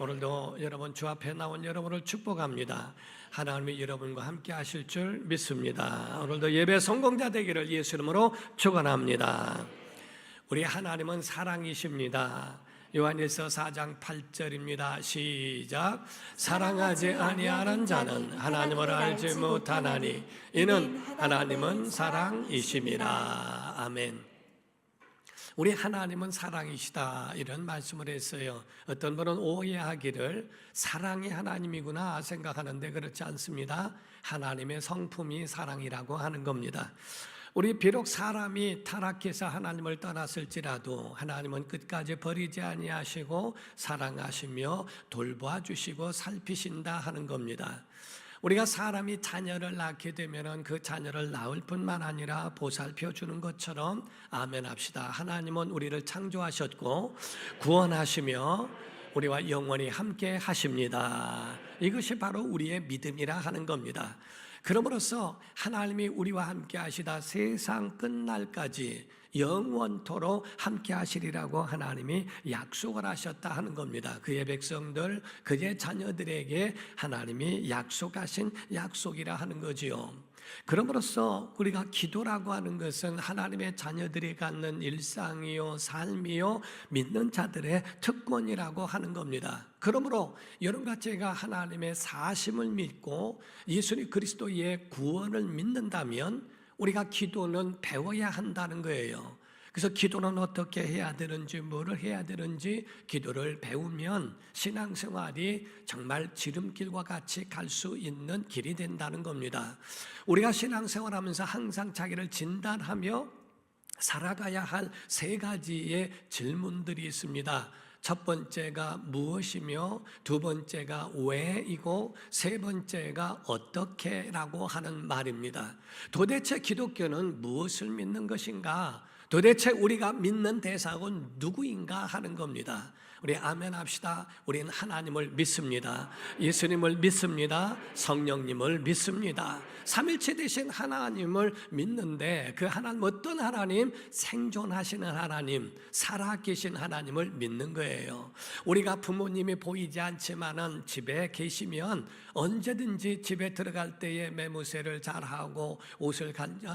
오늘도 여러분 주 앞에 나온 여러분을 축복합니다. 하나님이 여러분과 함께 하실 줄 믿습니다. 오늘도 예배 성공자 되기를 예수 이름으로 축원합니다. 우리 하나님은 사랑이십니다. 요한일서 4장 8절입니다. 시작. 사랑하지 아니하는 자는 하나님을 알지 못하나니 이는 하나님은 사랑이심이라. 아멘. 우리 하나님은 사랑이시다 이런 말씀을 했어요. 어떤 분은 오해하기를 사랑이 하나님이구나 생각하는데 그렇지 않습니다. 하나님의 성품이 사랑이라고 하는 겁니다. 우리 비록 사람이 타락해서 하나님을 떠났을지라도 하나님은 끝까지 버리지 아니하시고 사랑하시며 돌봐주시고 살피신다 하는 겁니다. 우리가 사람이 자녀를 낳게 되면 그 자녀를 낳을 뿐만 아니라 보살펴 주는 것처럼 아멘 합시다. 하나님은 우리를 창조하셨고 구원하시며 우리와 영원히 함께 하십니다. 이것이 바로 우리의 믿음이라 하는 겁니다. 그러므로서 하나님이 우리와 함께 하시다 세상 끝날까지 영원토록 함께 하시리라고 하나님이 약속을 하셨다 하는 겁니다. 그의 백성들, 그의 자녀들에게 하나님이 약속하신 약속이라 하는 거지요. 그러므로서 우리가 기도라고 하는 것은 하나님의 자녀들이 갖는 일상이요 삶이요 믿는 자들의 특권이라고 하는 겁니다. 그러므로 여러분과 제가 하나님의 사심을 믿고 예수님 그리스도의 구원을 믿는다면 우리가 기도는 배워야 한다는 거예요. 그래서 기도는 어떻게 해야 되는지, 뭐를 해야 되는지 기도를 배우면 신앙생활이 정말 지름길과 같이 갈 수 있는 길이 된다는 겁니다. 우리가 신앙생활하면서 항상 자기를 진단하며 살아가야 할 세 가지의 질문들이 있습니다. 첫 번째가 무엇이며 두 번째가 왜이고 세 번째가 어떻게라고 하는 말입니다. 도대체 기독교는 무엇을 믿는 것인가? 도대체 우리가 믿는 대상은 누구인가 하는 겁니다. 우리 아멘 합시다. 우리는 하나님을 믿습니다. 예수님을 믿습니다. 성령님을 믿습니다. 삼일체 되신 하나님을 믿는데 그 하나님 어떤 하나님? 생존하시는 하나님, 살아계신 하나님을 믿는 거예요. 우리가 부모님이 보이지 않지만은 집에 계시면 언제든지 집에 들어갈 때에 매무새를 잘하고 옷을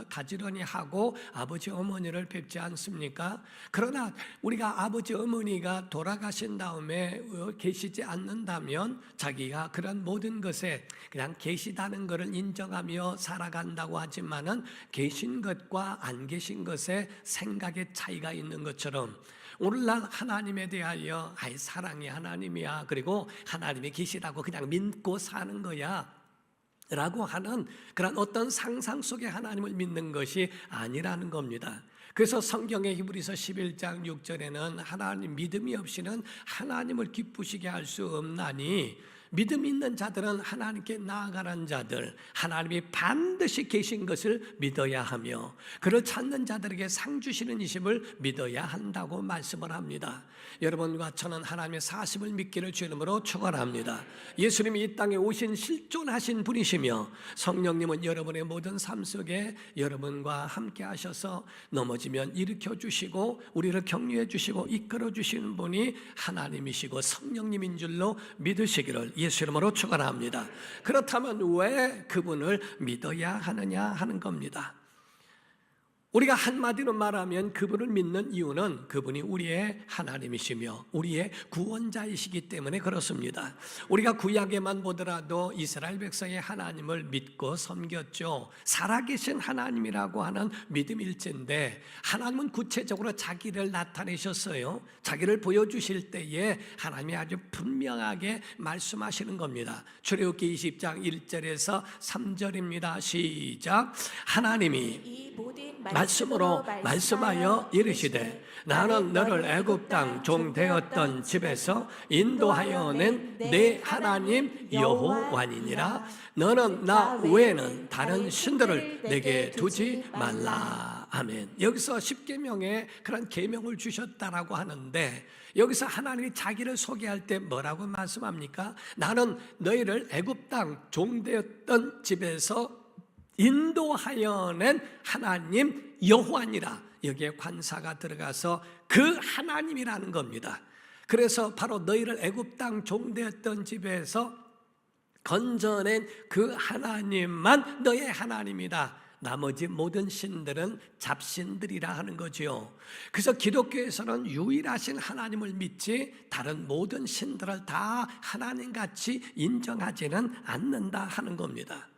가지런히 하고 아버지 어머니를 뵙지 않습니까? 그러나 우리가 아버지 어머니가 돌아가신 다음에 계시지 않는다면 자기가 그런 모든 것에 그냥 계시다는 것을 인정하며 살아간다고 하지만은 계신 것과 안 계신 것에 생각의 차이가 있는 것처럼 오늘날 하나님에 대하여 사랑이 하나님이야, 그리고 하나님이 계시다고 그냥 믿고 사는 거야 라고 하는 그런 어떤 상상 속의 하나님을 믿는 것이 아니라는 겁니다. 그래서 성경의 히브리서 11장 6절에는 하나님 믿음이 없이는 하나님을 기쁘시게 할 수 없나니 믿음 있는 자들은 하나님께 나아가는 자들, 하나님이 반드시 계신 것을 믿어야 하며 그를 찾는 자들에게 상 주시는 이심을 믿어야 한다고 말씀을 합니다. 여러분과 저는 하나님의 사심을 믿기를 주 이름으로 축원합니다. 예수님이 이 땅에 오신 실존하신 분이시며 성령님은 여러분의 모든 삶 속에 여러분과 함께 하셔서 넘어지면 일으켜 주시고 우리를 격려해 주시고 이끌어 주시는 분이 하나님이시고 성령님인 줄로 믿으시기를 예수 이름으로 축원합니다. 그렇다면 왜 그분을 믿어야 하느냐 하는 겁니다. 우리가 한마디로 말하면 그분을 믿는 이유는 그분이 우리의 하나님이시며 우리의 구원자이시기 때문에 그렇습니다. 우리가 구약에만 보더라도 이스라엘 백성의 하나님을 믿고 섬겼죠. 살아계신 하나님이라고 하는 믿음일진데 하나님은 구체적으로 자기를 나타내셨어요. 자기를 보여주실 때에 하나님이 아주 분명하게 말씀하시는 겁니다. 출애굽기 20장 1절에서 3절입니다. 시작. 하나님이 말씀으로 말씀하여 이르시되 나는 너를 애굽 땅 종 되었던 집에서 인도하여 낸 내 하나님 여호와니니라. 너는 나 외에는 다른 신들을 내게 두지 말라. 아멘. 여기서 십계명에 그런 계명을 주셨다라고 하는데 여기서 하나님이 자기를 소개할 때 뭐라고 말씀합니까? 나는 너희를 애굽 땅 종 되었던 집에서 인도하여 낸 하나님 여호와니라. 여기에 관사가 들어가서 그 하나님이라는 겁니다. 그래서 바로 너희를 애굽 땅 종되었던 집에서 건져낸 그 하나님만 너의 하나님이다. 나머지 모든 신들은 잡신들이라 하는 거지요. 그래서 기독교에서는 유일하신 하나님을 믿지 다른 모든 신들을 다 하나님같이 인정하지는 않는다 하는 겁니다.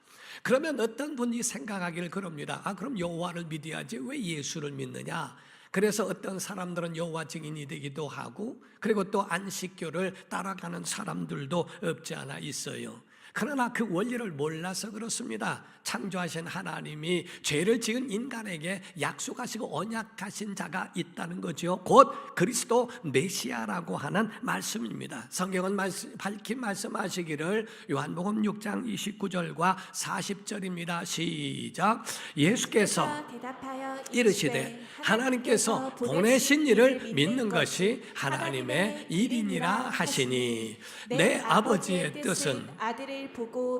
그러면 어떤 분이 생각하기를 그럽니다. 그럼 여호와를 믿어야지 왜 예수를 믿느냐? 그래서 어떤 사람들은 여호와 증인이 되기도 하고, 그리고 또 안식교를 따라가는 사람들도 없지 않아 있어요. 그러나 그 원리를 몰라서 그렇습니다. 창조하신 하나님이 죄를 지은 인간에게 약속하시고 언약하신 자가 있다는 거죠. 곧 그리스도 메시아라고 하는 말씀입니다. 성경은 밝히 말씀하시기를 요한복음 6장 29절과 40절입니다. 시작. 예수께서 이르시되 하나님께서 보내신 이를 믿는 것이 하나님의 일이니라 하시니 내 아버지의 뜻은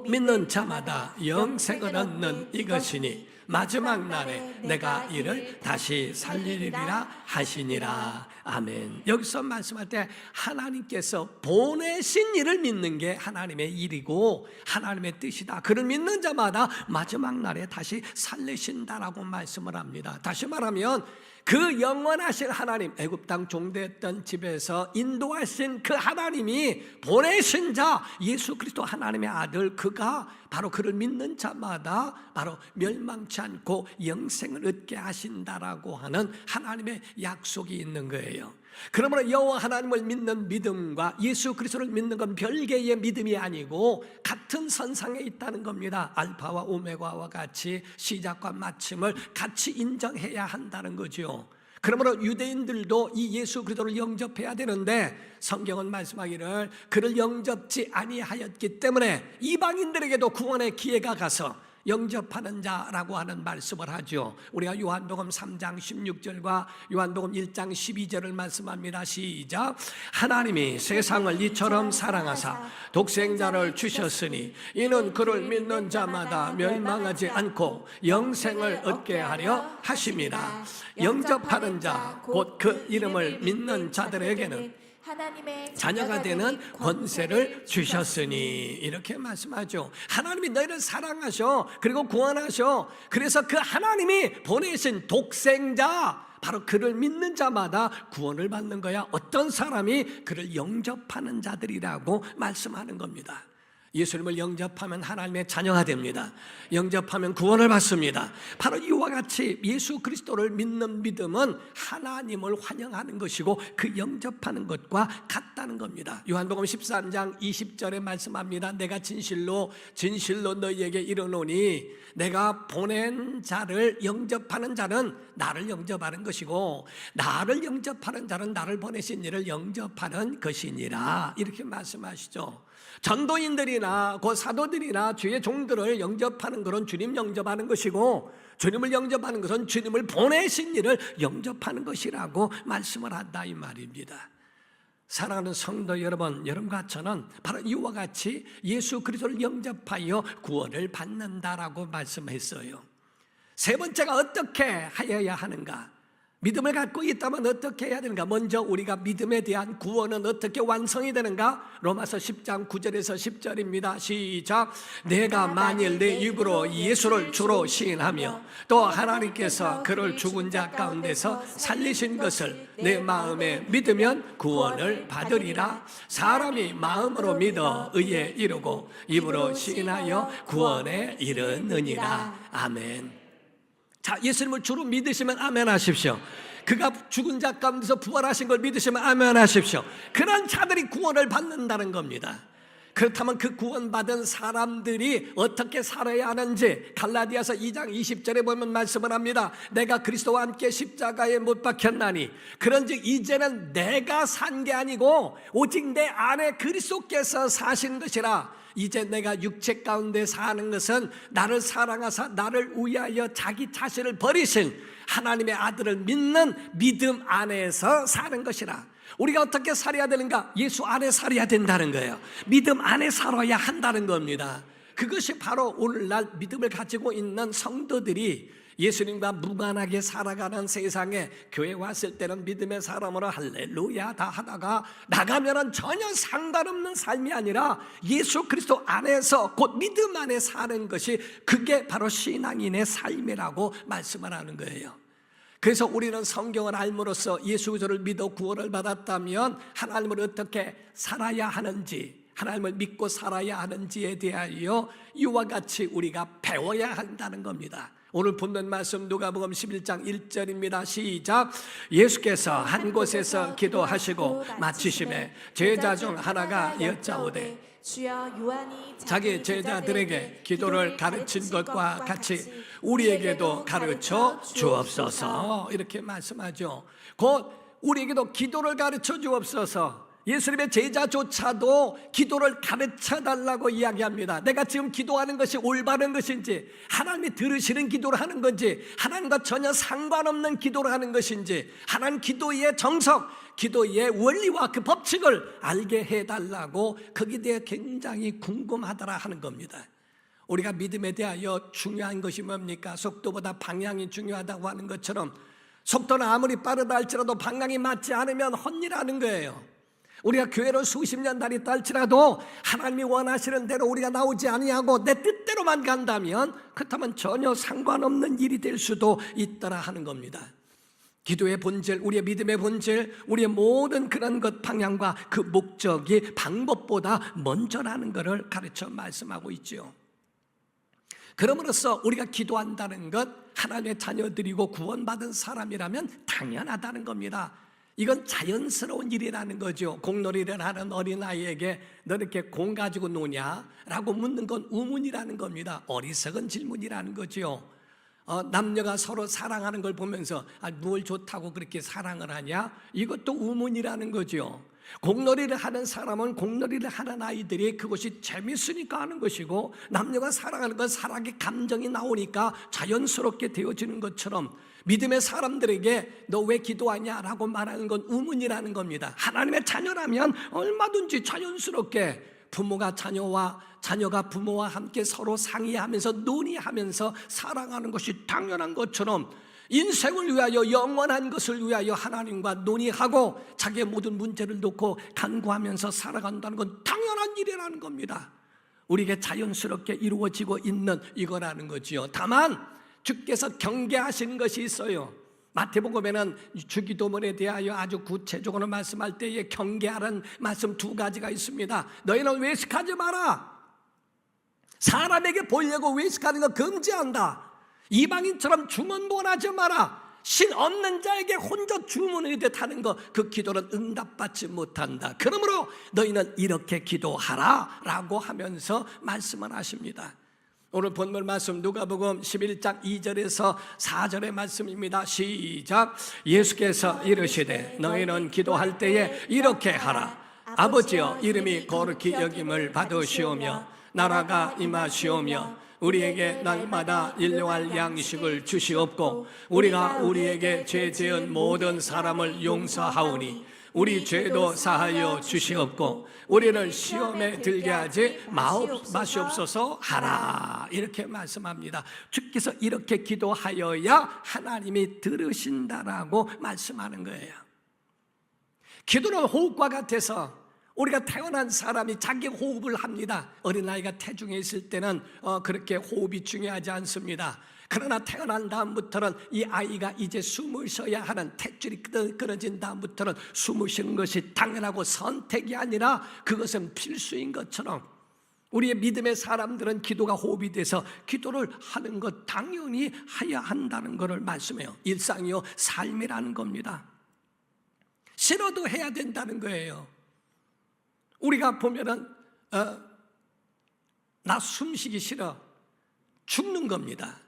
믿는 자마다 영생을 얻는 이것이니 마지막 날에 내가 이를 다시 살리리라 하시니라. 아멘. 여기서 말씀할 때 하나님께서 보내신 이를 믿는 게 하나님의 일이고 하나님의 뜻이다. 그를 믿는 자마다 마지막 날에 다시 살리신다라고 말씀을 합니다. 다시 말하면 그 영원하신 하나님, 애굽 땅 종되었던 집에서 인도하신 그 하나님이 보내신 자 예수 그리스도 하나님의 아들, 그가 바로 그를 믿는 자마다 바로 멸망치 않고 영생을 얻게 하신다라고 하는 하나님의 약속이 있는 거예요. 그러므로 여호와 하나님을 믿는 믿음과 예수 그리스도를 믿는 건 별개의 믿음이 아니고 같은 선상에 있다는 겁니다. 알파와 오메가와 같이 시작과 마침을 같이 인정해야 한다는 거죠. 그러므로 유대인들도 이 예수 그리스도를 영접해야 되는데 성경은 말씀하기를 그를 영접지 아니하였기 때문에 이방인들에게도 구원의 기회가 가서 영접하는 자라고 하는 말씀을 하죠. 우리가 요한복음 3장 16절과 요한복음 1장 12절을 말씀합니다. 시작. 하나님이 세상을 이처럼 사랑하사 독생자를 주셨으니 이는 그를 믿는 자마다 멸망하지 않고 영생을 얻게 하려 하심이라. 영접하는 자 곧 그 이름을 믿는 자들에게는 하나님의 자녀가 되는 권세를 주셨으니, 이렇게 말씀하죠. 하나님이 너희를 사랑하셔, 그리고 구원하셔. 그래서 그 하나님이 보내신 독생자, 바로 그를 믿는 자마다 구원을 받는 거야. 어떤 사람이 그를 영접하는 자들이라고 말씀하는 겁니다. 예수님을 영접하면 하나님의 자녀가 됩니다. 영접하면 구원을 받습니다. 바로 이와 같이 예수 그리스도를 믿는 믿음은 하나님을 환영하는 것이고 그 영접하는 것과 같다는 겁니다. 요한복음 13장 20절에 말씀합니다. 내가 진실로 너희에게 이르노니 내가 보낸 자를 영접하는 자는 나를 영접하는 것이고 나를 영접하는 자는 나를 보내신 이를 영접하는 것이니라. 이렇게 말씀하시죠. 전도인들이나 그 사도들이나 주의 종들을 영접하는 것은 주님 영접하는 것이고 주님을 영접하는 것은 주님을 보내신 이를 영접하는 것이라고 말씀을 한다 이 말입니다. 사랑하는 성도 여러분, 여러분과 저는 바로 이와 같이 예수 그리스도를 영접하여 구원을 받는다라고 말씀했어요. 세 번째가 어떻게 하여야 하는가? 믿음을 갖고 있다면 어떻게 해야 되는가? 먼저 우리가 믿음에 대한 구원은 어떻게 완성이 되는가? 로마서 10장 9절에서 10절입니다. 시작. 내가 만일 내 입으로 예수를 주로 시인하며 또 하나님께서 그를 죽은 자 가운데서 살리신 것을 내 마음에 믿으면 구원을 받으리라. 사람이 마음으로 믿어 의에 이르고 입으로 시인하여 구원에 이르느니라. 아멘. 자, 예수님을 주로 믿으시면 아멘 하십시오. 그가 죽은 자 가운데서 부활하신 걸 믿으시면 아멘 하십시오. 그런 자들이 구원을 받는다는 겁니다. 그렇다면 그 구원받은 사람들이 어떻게 살아야 하는지 갈라디아서 2장 20절에 보면 말씀을 합니다. 내가 그리스도와 함께 십자가에 못 박혔나니 그런즉 이제는 내가 산 게 아니고 오직 내 안에 그리스도께서 사신 것이라. 이제 내가 육체 가운데 사는 것은 나를 사랑하사 나를 위하여 자기 자신을 버리신 하나님의 아들을 믿는 믿음 안에서 사는 것이라. 우리가 어떻게 살아야 되는가? 예수 안에 살아야 된다는 거예요. 믿음 안에 살아야 한다는 겁니다. 그것이 바로 오늘날 믿음을 가지고 있는 성도들이 예수님과 무관하게 살아가는 세상에 교회 왔을 때는 믿음의 사람으로 할렐루야 다 하다가 나가면은 전혀 상관없는 삶이 아니라 예수 그리스도 안에서 곧 믿음 안에 사는 것이 그게 바로 신앙인의 삶이라고 말씀을 하는 거예요. 그래서 우리는 성경을 알므로써 예수 그리스도를 믿어 구원을 받았다면 하나님을 어떻게 살아야 하는지, 하나님을 믿고 살아야 하는지에 대하여 이와 같이 우리가 배워야 한다는 겁니다. 오늘 본문 말씀 누가복음 11장 1절입니다. 시작. 예수께서 한 곳에서 기도하시고 마치심에 제자 중 하나가 여짜오되 자기 제자들에게 기도를 가르친 것과 같이 우리에게도 가르쳐 주옵소서. 이렇게 말씀하죠. 곧 우리에게도 기도를 가르쳐 주옵소서. 예수님의 제자조차도 기도를 가르쳐 달라고 이야기합니다. 내가 지금 기도하는 것이 올바른 것인지, 하나님이 들으시는 기도를 하는 건지, 하나님과 전혀 상관없는 기도를 하는 것인지, 하나님 기도의 정석, 기도의 원리와 그 법칙을 알게 해달라고 거기에 대해 굉장히 궁금하더라 하는 겁니다. 우리가 믿음에 대하여 중요한 것이 뭡니까? 속도보다 방향이 중요하다고 하는 것처럼 속도는 아무리 빠르다 할지라도 방향이 맞지 않으면 헛일하는 거예요. 우리가 교회를 수십 년 다녔다 할지라도 하나님이 원하시는 대로 우리가 나오지 아니하고 내 뜻대로만 간다면 그렇다면 전혀 상관없는 일이 될 수도 있더라 하는 겁니다. 기도의 본질, 우리의 믿음의 본질, 우리의 모든 그런 것 방향과 그 목적이 방법보다 먼저라는 것을 가르쳐 말씀하고 있죠. 그럼으로써 우리가 기도한다는 것, 하나님의 자녀들이고 구원받은 사람이라면 당연하다는 겁니다. 이건 자연스러운 일이라는 거죠. 공놀이를 하는 어린아이에게 너 이렇게 공 가지고 노냐? 라고 묻는 건 우문이라는 겁니다. 어리석은 질문이라는 거죠. 남녀가 서로 사랑하는 걸 보면서 뭘 좋다고 그렇게 사랑을 하냐? 이것도 우문이라는 거죠. 공놀이를 하는 사람은 공놀이를 하는 아이들이 그것이 재밌으니까 하는 것이고, 남녀가 사랑하는 건 사랑의 감정이 나오니까 자연스럽게 되어지는 것처럼 믿음의 사람들에게 너 왜 기도하냐라고 말하는 건 우문이라는 겁니다. 하나님의 자녀라면 얼마든지 자연스럽게 부모가 자녀와 자녀가 부모와 함께 서로 상의하면서 논의하면서 사랑하는 것이 당연한 것처럼 인생을 위하여 영원한 것을 위하여 하나님과 논의하고 자기의 모든 문제를 놓고 간구하면서 살아간다는 건 당연한 일이라는 겁니다. 우리에게 자연스럽게 이루어지고 있는 이거라는 거지요. 다만 주께서 경계하신 것이 있어요. 마태복음에는 주기도문에 대하여 아주 구체적으로 말씀할 때에 경계하는 말씀 두 가지가 있습니다. 너희는 외식하지 마라. 사람에게 보려고 외식하는 거 금지한다. 이방인처럼 주문본하지 마라. 신 없는 자에게 혼자 주문하듯 하는 거, 그 기도는 응답받지 못한다. 그러므로 너희는 이렇게 기도하라 라고 하면서 말씀을 하십니다. 오늘 본문 말씀 누가복음 11장 2절에서 4절의 말씀입니다. 시작. 예수께서 이르시되 너희는 기도할 때에 이렇게 하라. 아버지여 이름이 거룩히 여김을 받으시오며 나라가 임하시오며 우리에게 날마다 일용할 양식을 주시옵고 우리가 우리에게 죄 지은 모든 사람을 용서하오니 우리 죄도 사하여 주시옵고 우리를 시험에 들게 하지 마시옵소서 하라. 이렇게 말씀합니다. 주께서 이렇게 기도하여야 하나님이 들으신다라고 말씀하는 거예요. 기도는 호흡과 같아서 우리가 태어난 사람이 자기 호흡을 합니다. 어린아이가 태중에 있을 때는 그렇게 호흡이 중요하지 않습니다. 그러나 태어난 다음부터는 이 아이가 이제 숨을 쉬어야 하는 탯줄이 끊어진 다음부터는 숨을 쉬는 것이 당연하고 선택이 아니라 그것은 필수인 것처럼 우리의 믿음의 사람들은 기도가 호흡이 돼서 기도를 하는 것 당연히 해야 한다는 것을 말씀해요. 일상이요 삶이라는 겁니다. 싫어도 해야 된다는 거예요. 우리가 보면은 나 숨쉬기 싫어 죽는 겁니다.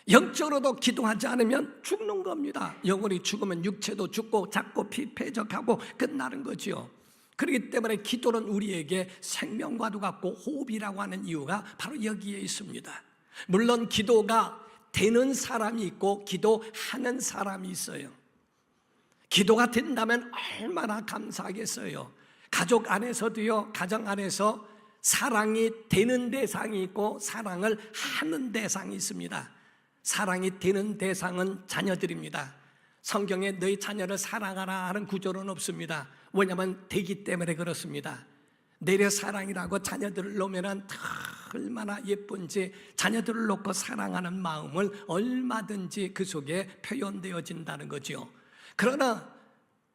영적으로도 기도하지 않으면 죽는 겁니다. 영혼이 죽으면 육체도 죽고 작고 폐적하고 끝나는 거죠. 그렇기 때문에 기도는 우리에게 생명과도 같고 호흡이라고 하는 이유가 바로 여기에 있습니다. 물론 기도가 되는 사람이 있고 기도하는 사람이 있어요. 기도가 된다면 얼마나 감사하겠어요. 가족 안에서도요, 가정 안에서 사랑이 되는 대상이 있고 사랑을 하는 대상이 있습니다. 사랑이 되는 대상은 자녀들입니다. 성경에 너희 자녀를 사랑하라 하는 구절은 없습니다. 왜냐하면 되기 때문에 그렇습니다. 내려 사랑이라고 자녀들을 놓으면 얼마나 예쁜지 자녀들을 놓고 사랑하는 마음을 얼마든지 그 속에 표현되어진다는 거죠. 그러나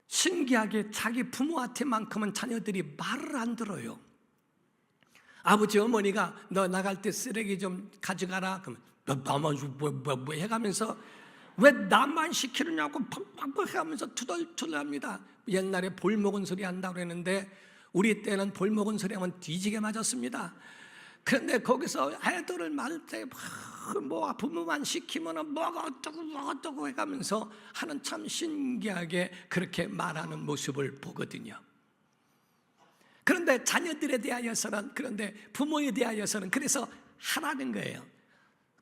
신기하게 자기 부모한테만큼은 자녀들이 말을 안 들어요. 아버지 어머니가 너 나갈 때 쓰레기 좀 가져가라 그러면 나만 뭐 해가면서 왜 나만 시키느냐고 팍팍팍 해가면서 투덜투덜합니다. 옛날에 볼 먹은 소리 한다고 그랬는데 우리 때는 볼 먹은 소리 하면 뒤지게 맞았습니다. 그런데 거기서 애들을 말 때 뭐 부모만 시키면 뭐가 어떠고 해가면서 하는 참 신기하게 그렇게 말하는 모습을 보거든요. 그런데 자녀들에 대하여서는, 그런데 부모에 대하여서는 그래서 하라는 거예요.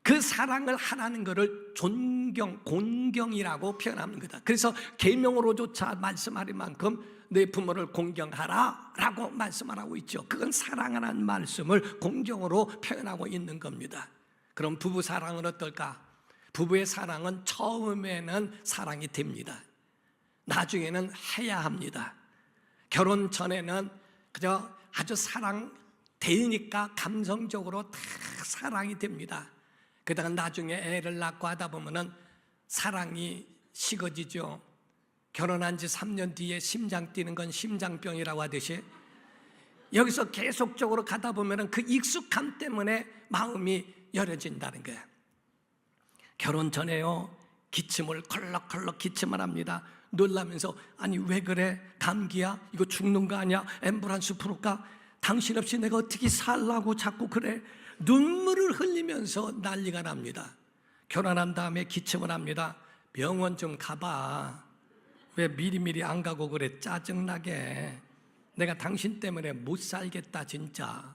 그 사랑을 하라는 것을 존경, 공경이라고 표현하는 거다. 그래서 계명으로조차 말씀할 만큼 내 부모를 공경하라 라고 말씀하고 있죠. 그건 사랑하라는 말씀을 공경으로 표현하고 있는 겁니다. 그럼 부부 사랑은 어떨까? 부부의 사랑은 처음에는 사랑이 됩니다. 나중에는 해야 합니다. 결혼 전에는 그저 아주 사랑 되니까 감성적으로 다 사랑이 됩니다. 그러다가 나중에 애를 낳고 하다 보면은 사랑이 식어지죠. 결혼한 지 3년 뒤에 심장 뛰는 건 심장병이라고 하듯이 여기서 계속적으로 가다 보면은 그 익숙함 때문에 마음이 열어진다는 거예요. 결혼 전에요, 기침을 컬럭컬럭 기침을 합니다. 놀라면서 아니 왜 그래? 감기야? 이거 죽는 거 아니야? 앰뷸런스 부를까? 당신 없이 내가 어떻게 살라고 자꾸 그래? 눈물을 흘리면서 난리가 납니다. 결혼한 다음에 기침을 합니다. 병원 좀 가봐. 왜 미리미리 안 가고 그래? 짜증나게. 내가 당신 때문에 못 살겠다 진짜.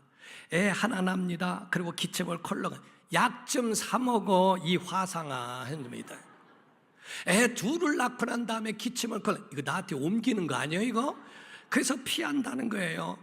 애 하나 납니다. 그리고 기침을 컬럭. 약 좀 사 먹어 이 화상아 합니다. 애 둘을 낳고 난 다음에 기침을 컬럭. 이거 나한테 옮기는 거 아니에요 이거? 그래서 피한다는 거예요.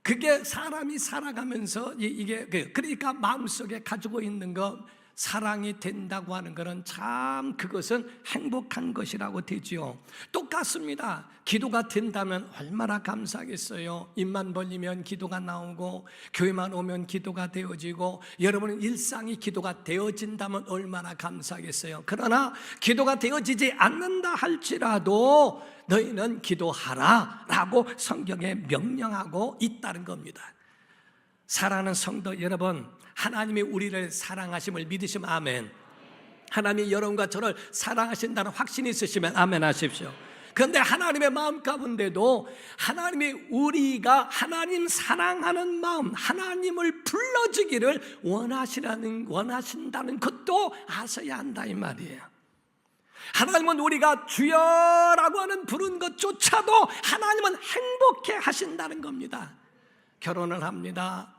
그게 사람이 살아가면서 이게 그러니까 마음속에 가지고 있는 거 사랑이 된다고 하는 것은 참 그것은 행복한 것이라고 되지요. 똑같습니다. 기도가 된다면 얼마나 감사하겠어요. 입만 벌리면 기도가 나오고 교회만 오면 기도가 되어지고 여러분의 일상이 기도가 되어진다면 얼마나 감사하겠어요. 그러나 기도가 되어지지 않는다 할지라도 너희는 기도하라 라고 성경에 명령하고 있다는 겁니다. 사랑하는 성도 여러분, 하나님이 우리를 사랑하심을 믿으시면 아멘. 하나님이 여러분과 저를 사랑하신다는 확신이 있으시면 아멘 하십시오. 그런데 하나님의 마음 가운데도 하나님이 우리가 하나님 사랑하는 마음, 하나님을 불러주기를 원하신다는 것도 아셔야 한다 이 말이에요. 하나님은 우리가 주여라고 하는 부른 것조차도 하나님은 행복해 하신다는 겁니다. 결혼을 합니다.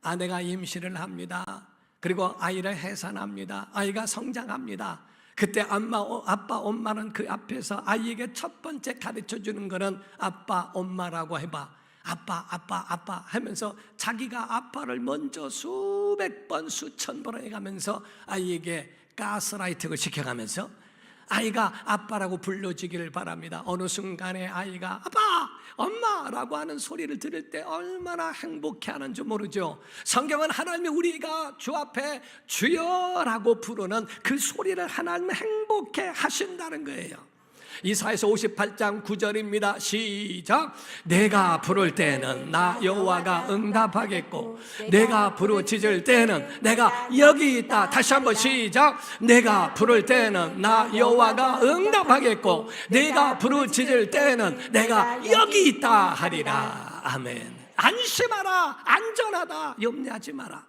아내가 임신을 합니다. 그리고 아이를 해산합니다. 아이가 성장합니다. 그때 아빠, 엄마는 그 앞에서 아이에게 첫 번째 가르쳐주는 것은 아빠, 엄마라고 해봐. 아빠 하면서 자기가 아빠를 먼저 수백 번, 수천 번 해가면서 아이에게 가스라이팅을 시켜가면서 아이가 아빠라고 불러주기를 바랍니다. 어느 순간에 아이가 아빠, 엄마라고 하는 소리를 들을 때 얼마나 행복해하는지 모르죠. 성경은 하나님이 우리가 주 앞에 주여라고 부르는 그 소리를 하나님은 행복해 하신다는 거예요. 이사야서 58장 9절입니다. 시작. 내가 부를 때는 나 여호와가 응답하겠고 내가 부르짖을 때는 내가 여기 있다. 다시 한번 시작. 내가 부를 때는 나 여호와가 응답하겠고 내가 부르짖을 때는 내가 여기 있다 하리라. 아멘. 안심하라. 안전하다. 염려하지 마라.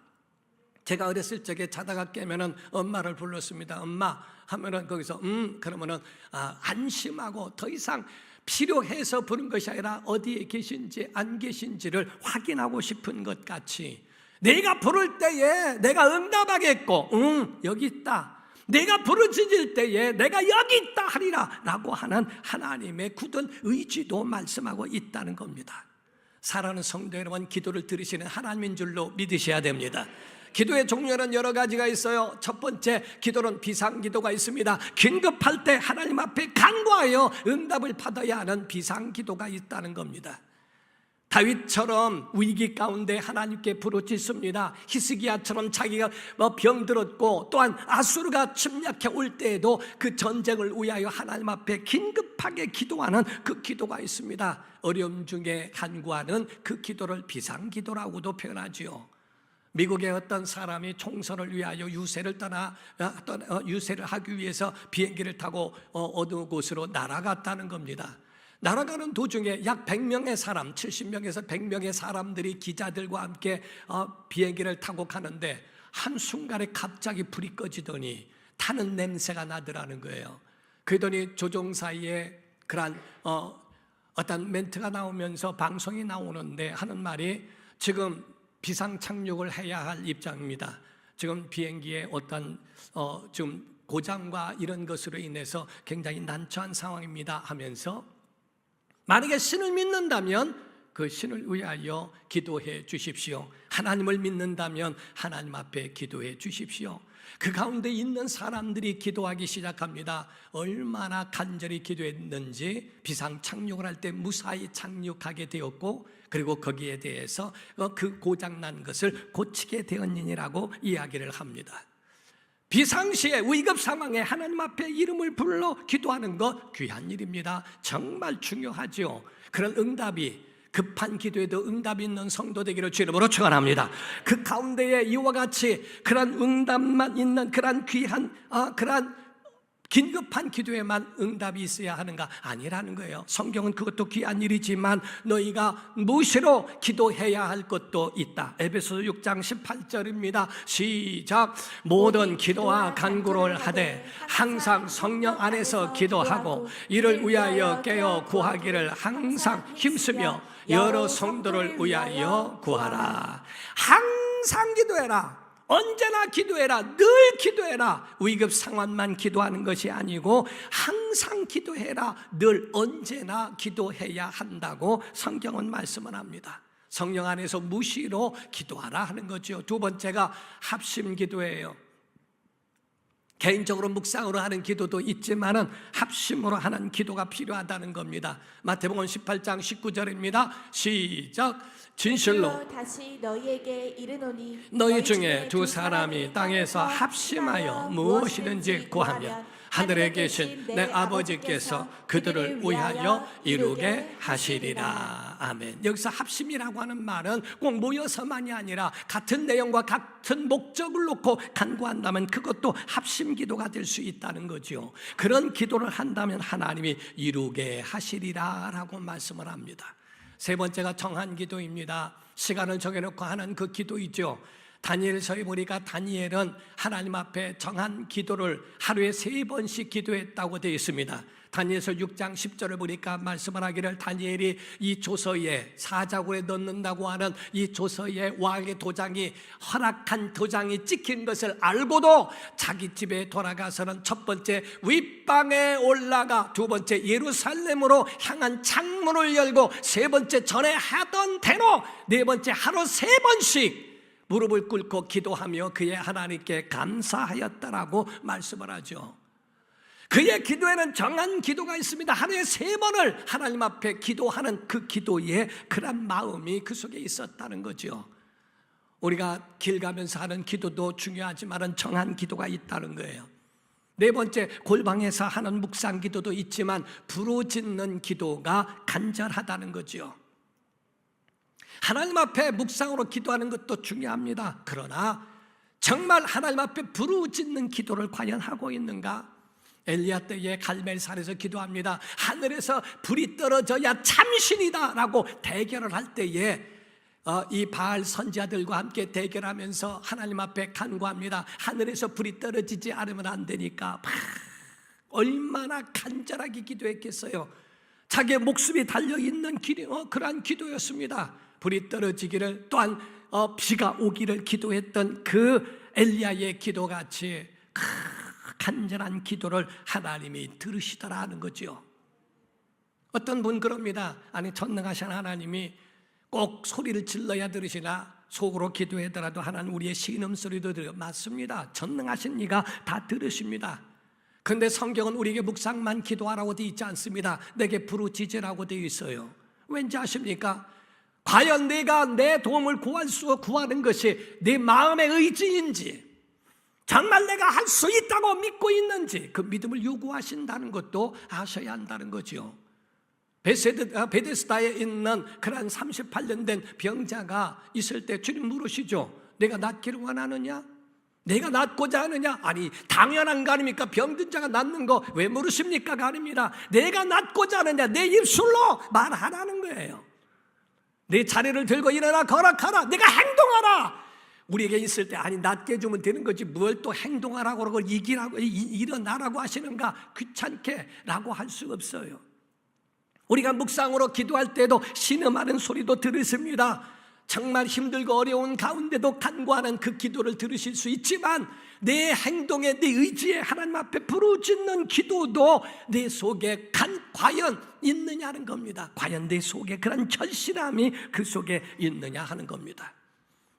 제가 어렸을 적에 자다가 깨면은 엄마를 불렀습니다. 엄마 하면은 거기서 그러면은 안심하고 더 이상 필요해서 부른 것이 아니라 어디에 계신지 안 계신지를 확인하고 싶은 것 같이 내가 부를 때에 내가 응답하겠고 여기 있다. 내가 부르짖을 때에 내가 여기 있다 하리라 라고 하는 하나님의 굳은 의지도 말씀하고 있다는 겁니다. 사랑하는 성도 여러분, 기도를 들으시는 하나님인 줄로 믿으셔야 됩니다. 기도의 종류는 여러 가지가 있어요. 첫 번째, 기도는 비상기도가 있습니다. 긴급할 때 하나님 앞에 간구하여 응답을 받아야 하는 비상기도가 있다는 겁니다. 다윗처럼 위기 가운데 하나님께 부르짖습니다. 히스기야처럼 자기가 병들었고, 또한 아수르가 침략해 올 때에도 그 전쟁을 위하여 하나님 앞에 긴급하게 기도하는 그 기도가 있습니다. 어려움 중에 간구하는 그 기도를 비상기도라고도 표현하지요. 미국의 어떤 사람이 총선을 위하여 유세를 유세를 하기 위해서 비행기를 타고 어느 곳으로 날아갔다는 겁니다. 날아가는 도중에 약 100명의 사람, 70명에서 100명의 사람들이 기자들과 함께 비행기를 타고 가는데 한순간에 갑자기 불이 꺼지더니 타는 냄새가 나더라는 거예요. 그러더니 조종사의 그런 어떤 멘트가 나오면서 방송이 나오는데 하는 말이, 지금 비상 착륙을 해야 할 입장입니다. 지금 비행기에 어떤 지금 고장과 이런 것으로 인해서 굉장히 난처한 상황입니다 하면서, 만약에 신을 믿는다면 그 신을 위하여 기도해 주십시오. 하나님을 믿는다면 하나님 앞에 기도해 주십시오. 그 가운데 있는 사람들이 기도하기 시작합니다. 얼마나 간절히 기도했는지 비상 착륙을 할 때 무사히 착륙하게 되었고, 그리고 거기에 대해서 그 고장난 것을 고치게 되었느니라고 이야기를 합니다. 비상시에, 위급 상황에 하나님 앞에 이름을 불러 기도하는 것 귀한 일입니다. 정말 중요하죠. 그런 응답이, 급한 기도에도 응답이 있는 성도 되기를 주 이름으로 축원합니다. 그 가운데에 이와 같이 그런 응답만 있는 그런 귀한 그런 긴급한 기도에만 응답이 있어야 하는가? 아니라는 거예요. 성경은 그것도 귀한 일이지만 너희가 무시로 기도해야 할 것도 있다. 에베소서 6장 18절입니다. 시작. 모든 기도와 간구를 하되 항상 성령 안에서 기도하고 이를 위하여 깨어 구하기를 항상 힘쓰며 여러 성도를 위하여 구하라. 항상 기도해라. 언제나 기도해라. 늘 기도해라. 위급 상황만 기도하는 것이 아니고 항상 기도해라. 늘 언제나 기도해야 한다고 성경은 말씀을 합니다. 성령 안에서 무시로 기도하라 하는 거죠. 두 번째가 합심 기도예요. 개인적으로 묵상으로 하는 기도도 있지만은 합심으로 하는 기도가 필요하다는 겁니다. 마태복음 18장 19절입니다. 시작. 진실로 다시 너희에게 이르노니 너희 중에 두 사람이 땅에서 합심하여 무엇이든지 구하면 하늘에 계신 내 아버지께서 그들을 위하여 이루게 하시리라. 아멘. 여기서 합심이라고 하는 말은 꼭 모여서만이 아니라 같은 내용과 같은 목적을 놓고 간구한다면 그것도 합심 기도가 될 수 있다는 거죠. 그런 기도를 한다면 하나님이 이루게 하시리라 라고 말씀을 합니다. 세 번째가 정한 기도입니다. 시간을 정해놓고 하는 그 기도이죠. 다니엘서에 보니까 다니엘은 하나님 앞에 정한 기도를 하루에 3번씩 기도했다고 되어 있습니다. 다니엘서 6장 10절을 보니까 말씀을 하기를, 다니엘이 이 조서에 사자굴에 넣는다고 하는 이 조서에 왕의 도장이, 허락한 도장이 찍힌 것을 알고도 자기 집에 돌아가서는 첫 번째 윗방에 올라가, 두 번째 예루살렘으로 향한 창문을 열고, 세 번째 전에 하던 대로, 네 번째 하루 3번씩 무릎을 꿇고 기도하며 그의 하나님께 감사하였다라고 말씀을 하죠. 그의 기도에는 정한 기도가 있습니다. 하루에 3번을 하나님 앞에 기도하는 그 기도에 그런 마음이 그 속에 있었다는 거죠. 우리가 길 가면서 하는 기도도 중요하지만 정한 기도가 있다는 거예요. 네 번째, 골방에서 하는 묵상 기도도 있지만 부르짖는 기도가 간절하다는 거죠. 하나님 앞에 묵상으로 기도하는 것도 중요합니다. 그러나 정말 하나님 앞에 부르짖는 기도를 과연 하고 있는가? 엘리야 때에 갈멜산에서 기도합니다. 하늘에서 불이 떨어져야 참신이다 라고 대결을 할 때에 이 바알 선지자들과 함께 대결하면서 하나님 앞에 간구합니다. 하늘에서 불이 떨어지지 않으면 안 되니까. 얼마나 간절하게 기도했겠어요. 자기의 목숨이 달려있는 그러한 기도였습니다. 불이 떨어지기를, 또한 비가 오기를 기도했던 그 엘리야의 기도같이 간절한 기도를 하나님이 들으시더라 하는 거죠. 어떤 분 그럽니다. 아니, 전능하신 하나님이 꼭 소리를 질러야 들으시나 속으로 기도하더라도 하나님 우리의 신음소리도 들어 맞습니다. 전능하신 이가 다 들으십니다. 그런데 성경은 우리에게 묵상만 기도하라고 되어 있지 않습니다. 내게 부르짖으라고 되어 있어요. 왠지 아십니까? 과연 내가 내 도움을 구하는 것이 네 마음의 의지인지, 정말 내가 할 수 있다고 믿고 있는지 그 믿음을 요구하신다는 것도 아셔야 한다는 거죠. 베데스다에 있는 그런 38년 된 병자가 있을 때 주님 물으시죠. 내가 낫기를 원하느냐? 내가 낫고자 하느냐? 아니, 당연한 거 아닙니까? 병든 자가 낫는 거 왜 물으십니까가 아닙니다. 내가 낫고자 하느냐? 내 입술로 말하라는 거예요. 내 자리를 들고 일어나 걸어가라. 내가 행동하라. 우리에게 있을 때 아니 낫게 해주면 되는 거지 뭘 또 행동하라고 그러고 일어나라고 하시는가? 귀찮게 라고 할 수 없어요. 우리가 묵상으로 기도할 때도 신음하는 소리도 들으십니다. 정말 힘들고 어려운 가운데도 간구하는 그 기도를 들으실 수 있지만 내 행동에 내 의지에 하나님 앞에 부르짖는 기도도 내 속에 과연 있느냐는 겁니다. 과연 내 속에 그런 절실함이 그 속에 있느냐 하는 겁니다.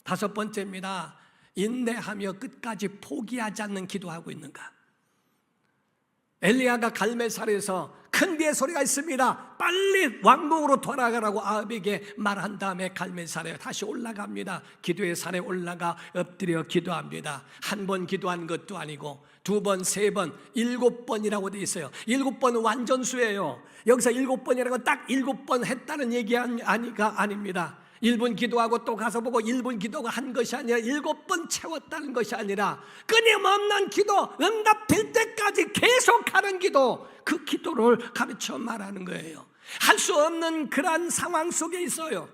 5번째입니다. 인내하며 끝까지 포기하지 않는 기도하고 있는가? 엘리야가 갈멜산에서 큰 비의 소리가 있습니다. 빨리 왕궁으로 돌아가라고 아합에게 말한 다음에 갈멜산에 다시 올라갑니다. 기도의 산에 올라가 엎드려 기도합니다. 한 번 기도한 것도 아니고 2번, 3번, 7번이라고 되어 있어요. 7번은 완전수예요. 여기서 7번이라고 딱 7번 했다는 얘기가 아닙니다. 1분 기도하고 또 가서 보고 1분 기도가 한 것이 아니라 7번 채웠다는 것이 아니라 끊임없는 기도, 응답될 때까지 계속하는 기도, 그 기도를 가르쳐 말하는 거예요. 할 수 없는 그러한 상황 속에 있어요.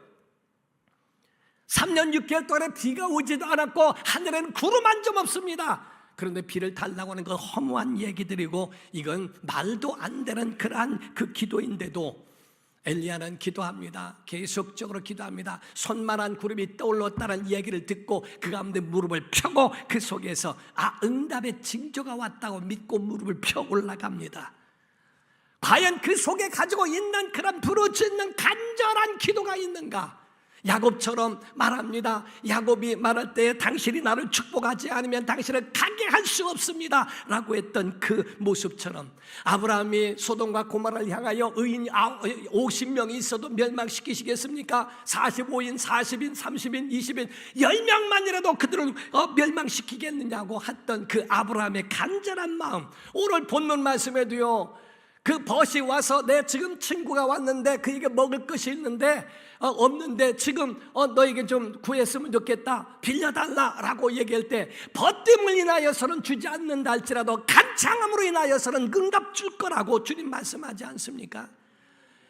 3년 6개월 동안에 비가 오지도 않았고 하늘에는 구름 한 점 없습니다. 그런데 비를 달라고 하는 건 허무한 얘기들이고 이건 말도 안 되는 그러한 그 기도인데도 엘리야는 기도합니다. 계속적으로 기도합니다. 손만한 구름이 떠올랐다는 이야기를 듣고 그 가운데 무릎을 펴고 그 속에서 응답의 징조가 왔다고 믿고 무릎을 펴 올라갑니다. 과연 그 속에 가지고 있는 그런 부르짖는 간절한 기도가 있는가? 야곱처럼 말합니다. 야곱이 말할 때 당신이 나를 축복하지 않으면 당신을 가게 할 수 없습니다 라고 했던 그 모습처럼 아브라함이 소돔과 고모라를 향하여 의인이 50명이 있어도 멸망시키시겠습니까? 45인, 40인, 30인, 20인 10명만이라도 그들을 멸망시키겠느냐고 했던 그 아브라함의 간절한 마음, 오늘 본문 말씀에도요 그 벗이 와서 내 지금 친구가 왔는데 그에게 먹을 것이 있는데 없는데 지금 너에게 좀 구했으면 좋겠다, 빌려달라라고 얘기할 때 벗됨을 인하여서는 주지 않는다 할지라도 간창함으로 인하여서는 응답 줄 거라고 주님 말씀하지 않습니까?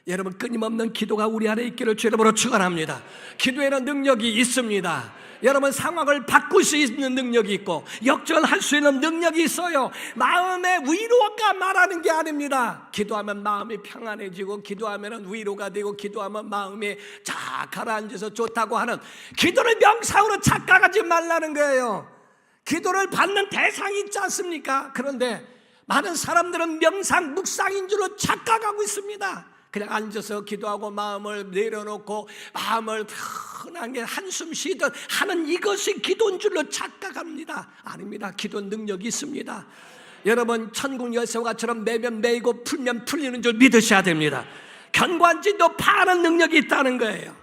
여러분, 끊임없는 기도가 우리 안에 있기를 주 이름으로 축원합니다. 기도에는 능력이 있습니다. 여러분, 상황을 바꿀 수 있는 능력이 있고 역전할 수 있는 능력이 있어요. 마음의 위로가 말하는 게 아닙니다. 기도하면 마음이 평안해지고 기도하면 위로가 되고 기도하면 마음이 쫙 가라앉아서 좋다고 하는 기도를 명상으로 착각하지 말라는 거예요. 기도를 받는 대상이 있지 않습니까? 그런데 많은 사람들은 명상, 묵상인 줄로 착각하고 있습니다. 그냥 앉아서 기도하고 마음을 내려놓고 마음을 편하게 한숨 쉬듯 하는 이것이 기도인 줄로 착각합니다. 아닙니다. 기도 능력이 있습니다. 여러분, 천국 열쇠와처럼 매면 매이고 풀면 풀리는 줄 믿으셔야 됩니다. 견관진도 파는 능력이 있다는 거예요.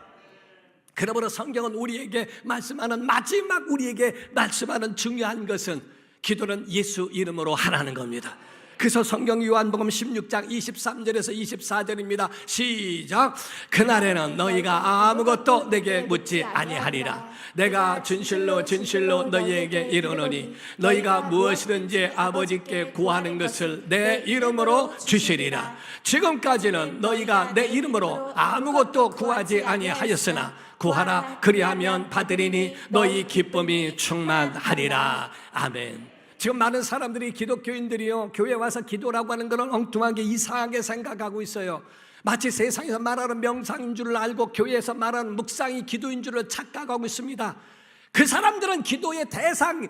그러므로 성경은 우리에게 말씀하는 마지막 우리에게 말씀하는 중요한 것은 기도는 예수 이름으로 하라는 겁니다. 그래서 성경 요한복음 16장 23절에서 24절입니다. 시작. 그날에는 너희가 아무것도 내게 묻지 아니하리라. 내가 진실로 진실로 너희에게 이르노니 너희가 무엇이든지 아버지께 구하는 것을 내 이름으로 주시리라. 지금까지는 너희가 내 이름으로 아무것도 구하지 아니하였으나 구하라, 그리하면 받으리니 너희 기쁨이 충만하리라. 아멘. 지금 많은 사람들이, 기독교인들이요, 교회 와서 기도라고 하는 것은 엉뚱하게 이상하게 생각하고 있어요. 마치 세상에서 말하는 명상인 줄 알고 교회에서 말하는 묵상이 기도인 줄을 착각하고 있습니다. 그 사람들은 기도의 대상,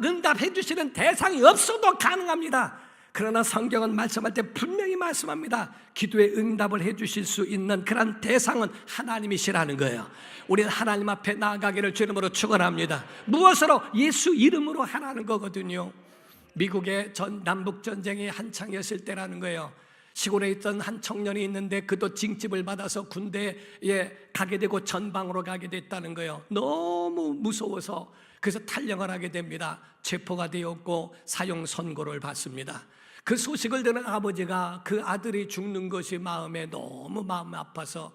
응답해 주시는 대상이 없어도 가능합니다. 그러나 성경은 말씀할 때 분명히 말씀합니다. 기도에 응답을 해주실 수 있는 그런 대상은 하나님이시라는 거예요. 우리는 하나님 앞에 나아가기를 주님으로 축원합니다. 무엇으로? 예수 이름으로 하라는 거거든요. 미국의 남북전쟁이 한창이었을 때라는 거예요. 시골에 있던 한 청년이 있는데 그도 징집을 받아서 군대에 가게 되고 전방으로 가게 됐다는 거예요. 너무 무서워서 그래서 탈영을 하게 됩니다. 체포가 되었고 사형 선고를 받습니다. 그 소식을 들은 아버지가 그 아들이 죽는 것이 너무 마음 아파서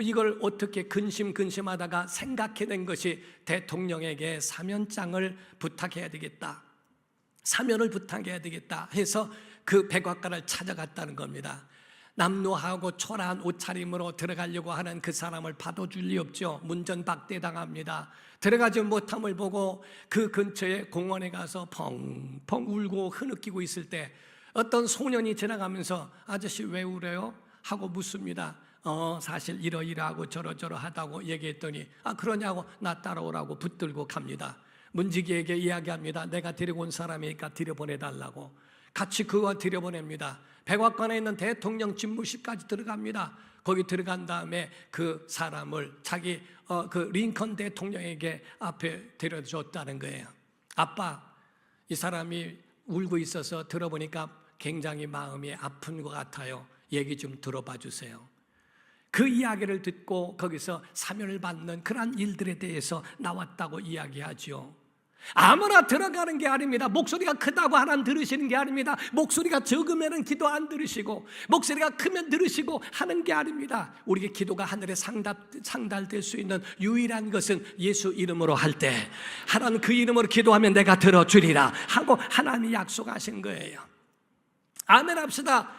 이걸 어떻게 근심하다가 생각해낸 것이 대통령에게 사면장을 부탁해야 되겠다, 사면을 부탁해야 되겠다 해서 그 백악관을 찾아갔다는 겁니다. 남루하고 초라한 옷차림으로 들어가려고 하는 그 사람을 받아줄 리 없죠. 문전박대당합니다. 들어가지 못함을 보고 그 근처에 공원에 가서 펑펑 울고 흐느끼고 있을 때 어떤 소년이 지나가면서 아저씨 왜 울어요? 하고 묻습니다. 사실 이러이러하고 저러저러하다고 얘기했더니 그러냐고 나 따라오라고 붙들고 갑니다. 문지기에게 이야기합니다. 내가 데리고 온 사람이니까 들여보내달라고. 같이 그와 들여보냅니다. 백악관에 있는 대통령 집무실까지 들어갑니다. 거기 들어간 다음에 그 사람을 자기 그 링컨 대통령에게 앞에 데려줬다는 거예요. 아빠, 이 사람이 울고 있어서 들어보니까 굉장히 마음이 아픈 것 같아요. 얘기 좀 들어봐 주세요. 그 이야기를 듣고 거기서 사면을 받는 그러한 일들에 대해서 나왔다고 이야기하죠. 아무나 들어가는 게 아닙니다. 목소리가 크다고 하나님 들으시는 게 아닙니다. 목소리가 적으면 기도 안 들으시고 목소리가 크면 들으시고 하는 게 아닙니다. 우리의 기도가 하늘에 상달될 수 있는 유일한 것은 예수 이름으로 할 때 하나님 그 이름으로 기도하면 내가 들어주리라 하고 하나님이 약속하신 거예요. 아멘 합시다.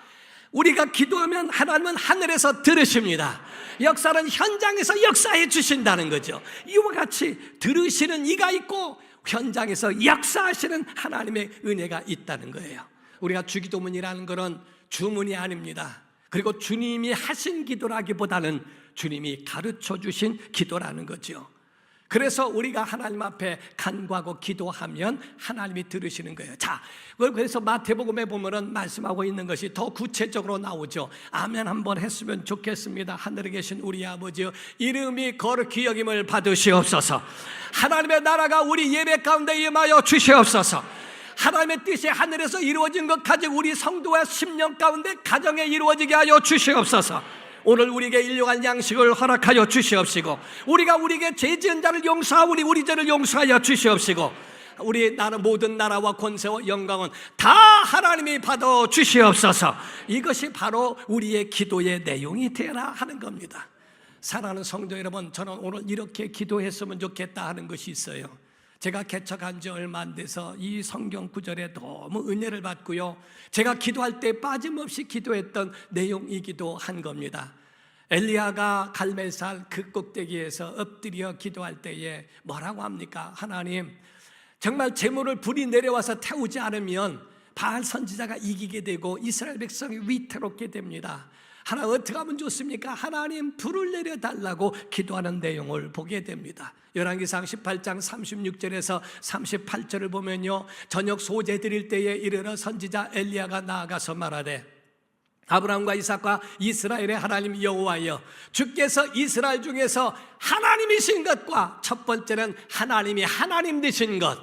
우리가 기도하면 하나님은 하늘에서 들으십니다. 역사는 현장에서 역사해 주신다는 거죠. 이와 같이 들으시는 이가 있고 현장에서 역사하시는 하나님의 은혜가 있다는 거예요. 우리가 주기도문이라는 것은 주문이 아닙니다. 그리고 주님이 하신 기도라기보다는 주님이 가르쳐 주신 기도라는 거죠. 그래서 우리가 하나님 앞에 간구하고 기도하면 하나님이 들으시는 거예요. 자, 그래서 마태복음에 보면은 말씀하고 있는 것이 더 구체적으로 나오죠. 아멘 한번 했으면 좋겠습니다. 하늘에 계신 우리 아버지여, 이름이 거룩히 여김을 받으시옵소서. 하나님의 나라가 우리 예배 가운데 임하여 주시옵소서. 하나님의 뜻이 하늘에서 이루어진 것 가지고 우리 성도와 심령 가운데 가정에 이루어지게 하여 주시옵소서. 오늘 우리에게 일용할 양식을 허락하여 주시옵시고, 우리가 우리에게 죄 지은 자를 용서하오니 우리 죄를 용서하여 주시옵시고, 우리 나는 모든 나라와 권세와 영광은 다 하나님이 받아 주시옵소서. 이것이 바로 우리의 기도의 내용이 되어라 하는 겁니다. 사랑하는 성도 여러분, 저는 오늘 이렇게 기도했으면 좋겠다 하는 것이 있어요. 제가 개척한 지 얼마 안 돼서 이 성경 구절에 너무 은혜를 받고요, 제가 기도할 때 빠짐없이 기도했던 내용이기도 한 겁니다. 엘리야가 갈멜산 그 꼭대기에서 엎드려 기도할 때에 뭐라고 합니까? 하나님, 정말 재물을 불이 내려와서 태우지 않으면 바알 선지자가 이기게 되고 이스라엘 백성이 위태롭게 됩니다. 하나님 어떻게 하면 좋습니까? 하나님 불을 내려달라고 기도하는 내용을 보게 됩니다. 열왕기상 18장 36절에서 38절을 보면요, 저녁 소재 드릴 때에 이르러 선지자 엘리야가 나아가서 말하되, 아브라함과 이삭과 이스라엘의 하나님 여호와여, 주께서 이스라엘 중에서 하나님이신 것과 첫 번째는 하나님이 하나님 되신 것,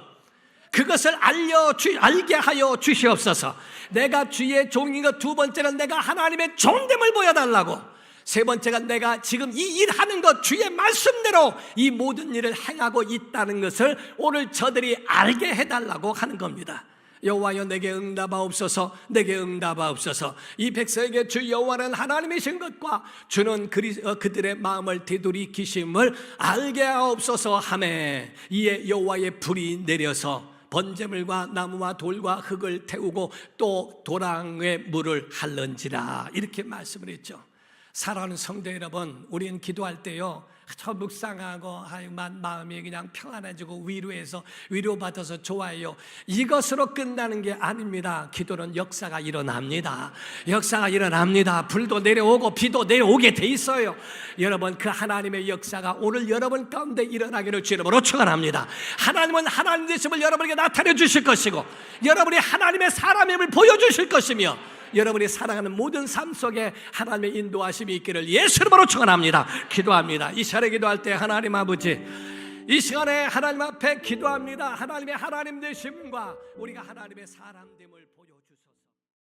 그것을 알게 하여 주시옵소서. 내가 주의 종인 것, 두 번째는 내가 하나님의 종됨을 보여달라고, 세 번째가 내가 지금 이 일하는 것 주의 말씀대로 이 모든 일을 행하고 있다는 것을 오늘 저들이 알게 해달라고 하는 겁니다. 여호와여 내게 응답하옵소서, 내게 응답하옵소서. 이 백성에게 주 여호와는 하나님이신 것과 주는 그들의 마음을 되돌이키심을 알게 하옵소서 하매, 이에 여호와의 불이 내려서 번제물과 나무와 돌과 흙을 태우고 또 도랑의 물을 할런지라, 이렇게 말씀을 했죠. 사랑하는 성도 여러분, 우리는 기도할 때요 저 묵상하고 마음이 그냥 평안해지고 위로받아서 좋아요. 이것으로 끝나는 게 아닙니다. 기도는 역사가 일어납니다. 역사가 일어납니다. 불도 내려오고 비도 내려오게 돼 있어요. 여러분, 그 하나님의 역사가 오늘 여러분 가운데 일어나기를 주 이름으로 축원합니다. 하나님은 하나님 되심을 여러분에게 나타내 주실 것이고, 여러분이 하나님의 사람임을 보여주실 것이며, 여러분이 살아가는 모든 삶 속에 하나님의 인도하심이 있기를 예수 이름으로 축원합니다. 기도합니다. 이 시간에 기도할 때 하나님 아버지, 이 시간에 하나님 앞에 기도합니다. 하나님의 하나님 되심과 우리가 하나님의 사람 됨을